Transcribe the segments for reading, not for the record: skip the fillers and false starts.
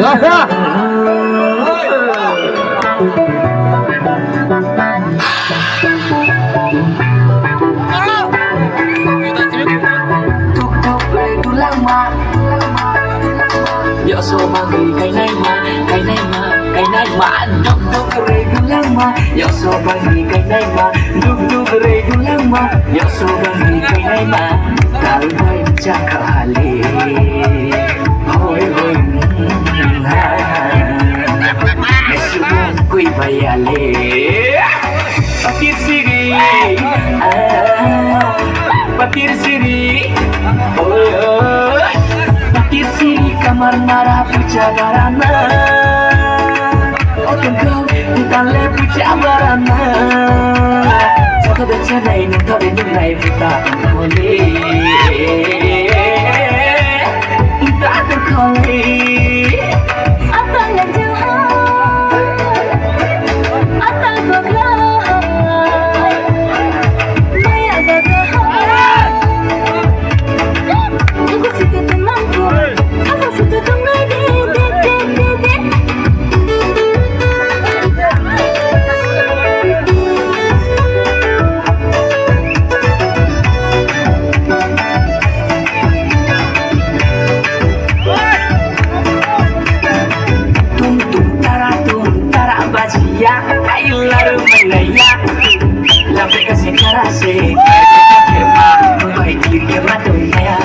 tu lama Yo so bagi kay nay ma kay nay ma kay nay ma duk duk re du lama Yo so bagi kay nay ma duk duk re du lama Yo so bagi kay nay ma tal boy jakali hoy hoy ha Nesubong ko'y bayali Patir siri Patir siri Patir siri kamar nara puja garana Oken kau hutan le puja barana Saka da chanai nung tabi nung nai puta kole Puta kole Atang yang jauh Atang bagai Maya bagai Aku suka temanku Aku suka teman Bajia, ay laro manaya Lampe kasi karase Kema, may kema dunya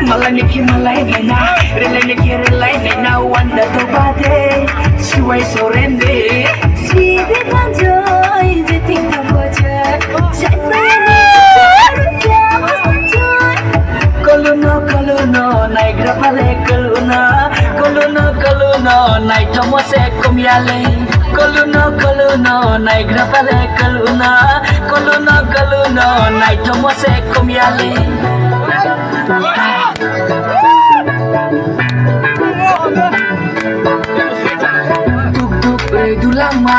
Malay ki malay na Relay ki relay na Wanda to bate Siway sorende Sibi kanjoy Zeting tamboja Saifani Koluno, nai grapale Koluno, nai tomose kumyale Koluno, nai grapale Koluno, nai tomose kumyale Tuk re du lama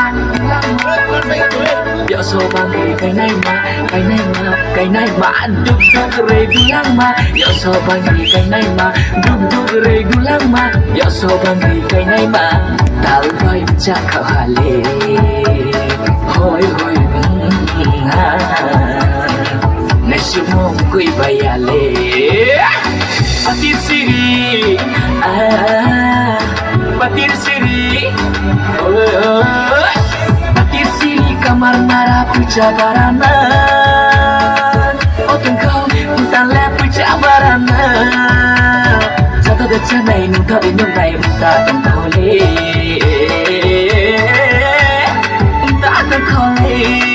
Yo so bagi kay nay ma kay nay ma duk duk re du lama Yo so bagi kay nay ma duk duk re du lama Yo so bagi kay nay ma tal boy jakali hoy hoy ha Nesumong ko'y bayali Patir siri Patir siri Patir siri kamar nara puja barana Oken kau hutan le puja barana Satu da chanai nung tabi nung nai muta tong kole Muta tong kole